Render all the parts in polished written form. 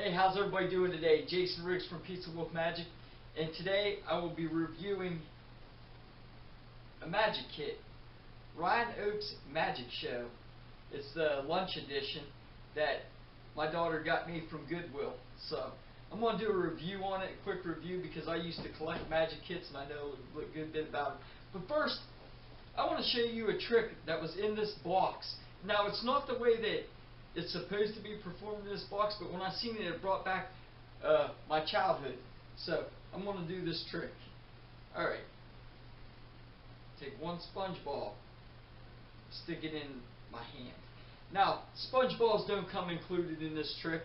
Hey, how's everybody doing today? Jason Riggs from Pizza Wolf Magic, and today I will be reviewing a magic kit, Ryan Oak's Magic Show. It's the lunch edition that my daughter got me from Goodwill. So I'm going to do a review on it, a quick review, because I used to collect magic kits and I know a good bit about it. But first, I want to show you a trick that was in this box. Now, it's not the way that it's supposed to be performed in this box, but when I seen it, it brought back my childhood. So I'm going to do this trick. Alright. Take one sponge ball, stick it in my hand. Now, sponge balls don't come included in this trick,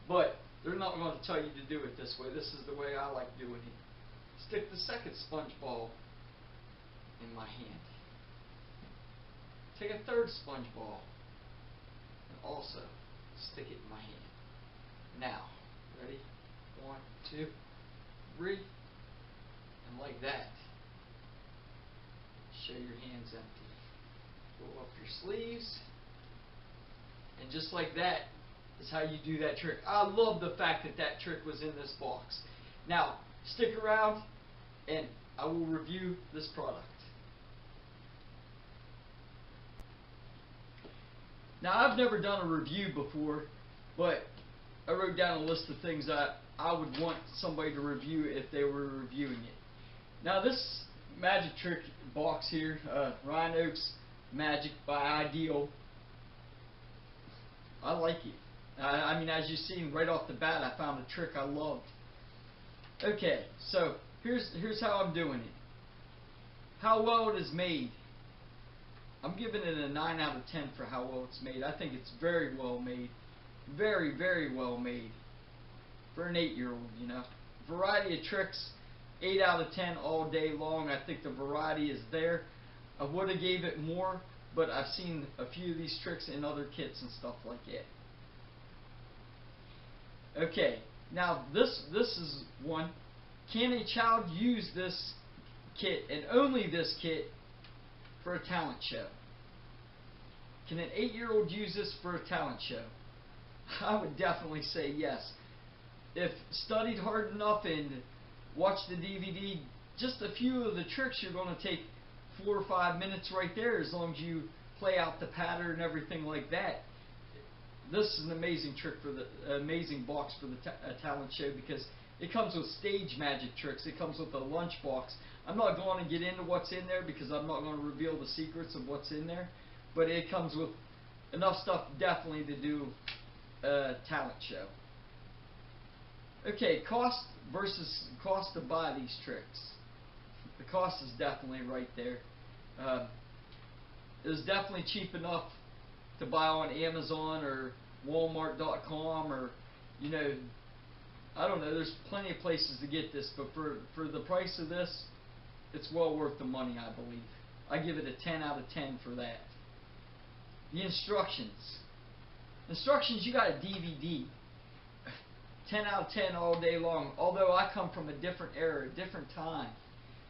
but they're not going to tell you to do it this way. This is the way I like doing it. Stick the second sponge ball in my hand. Take a third sponge ball and also stick it in my hand. Now, ready? 1, 2, 3, and like that. Show your hands empty. Roll up your sleeves, and just like that is how you do that trick. I love the fact that that trick was in this box. Now, stick around and I will review this product. Now, I've never done a review before, but I wrote down a list of things that I would want somebody to review if they were reviewing it. Now, this magic trick box here, Ryan Oak's Magic by Ideal, I like it. I mean, as you've seen right off the bat, I found a trick I loved. Okay, so here's how I'm doing it. How well it is made. I'm giving it a 9 out of 10 for how well it's made. I think it's very well made. Very, very well made. For an 8-year-old, you know. Variety of tricks, 8 out of 10 all day long. I think the variety is there. I would have gave it more, but I've seen a few of these tricks in other kits and stuff like that. Okay, now this is one. Can a child use this kit, and only this kit, for a talent show? Can an 8-year-old use this for a talent show? I would definitely say yes. If studied hard enough and watched the DVD, just a few of the tricks you're going to take 4 or 5 minutes right there, as long as you play out the pattern and everything like that. This is an amazing trick for the amazing box for the talent show, because it comes with stage magic tricks. It comes with a lunch box. I'm not going to get into what's in there because I'm not going to reveal the secrets of what's in there, but it comes with enough stuff definitely to do a talent show. Okay, cost versus cost to buy these tricks. The cost is definitely right there. It was definitely cheap enough to buy on Amazon or Walmart.com, or, you know, I don't know, there's plenty of places to get this, but for the price of this, it's well worth the money, I believe. I give it a 10 out of 10 for that. The instructions. Instructions, you got a DVD. 10 out of 10 all day long. Although I come from a different era, a different time,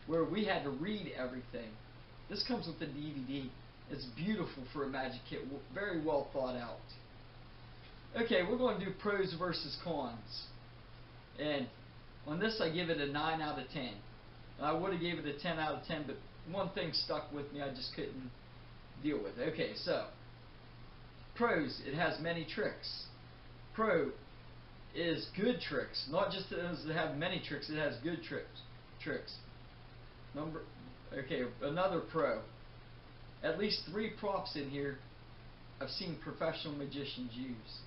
where we had to read everything. This comes with the DVD. It's beautiful for a magic kit. Very well thought out. Okay, we're going to do pros versus cons. And on this, I give it a 9 out of 10. I would have gave it a 10 out of 10, but one thing stuck with me I just couldn't deal with. Okay, so pros, it has many tricks. Pro is good tricks, not just those that have many tricks. It has good tricks. Another pro. At least 3 props in here I've seen professional magicians use.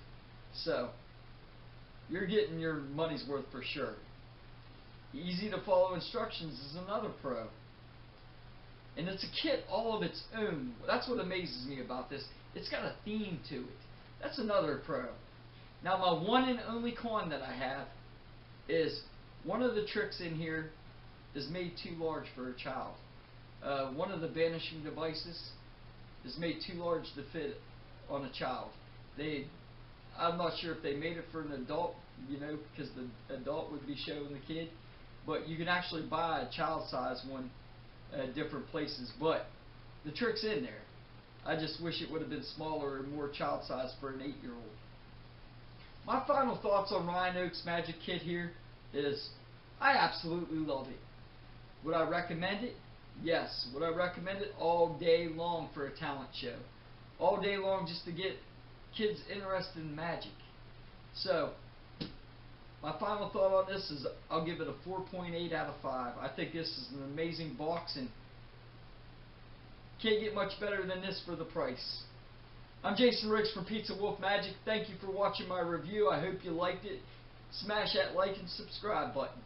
So you're getting your money's worth for sure. Easy to follow instructions is another pro. And it's a kit all of its own. That's what amazes me about this. It's got a theme to it. That's another pro. Now, my one and only con that I have is one of the tricks in here is made too large for a child. One of the banishing devices is made too large to fit on a child. I'm not sure if they made it for an adult, you know, because the adult would be showing the kid. But you can actually buy a child size one at different places. But the trick's in there. I just wish it would have been smaller and more child size for an 8-year-old. My final thoughts on Ryan Oak's Magic Kit here is I absolutely love it. Would I recommend it? Yes. Would I recommend it? All day long for a talent show. All day long just to get kids interested in magic. So, my final thought on this is I'll give it a 4.8 out of 5. I think this is an amazing box and can't get much better than this for the price. I'm Jason Riggs from Pizza Wolf Magic. Thank you for watching my review. I hope you liked it. Smash that like and subscribe button.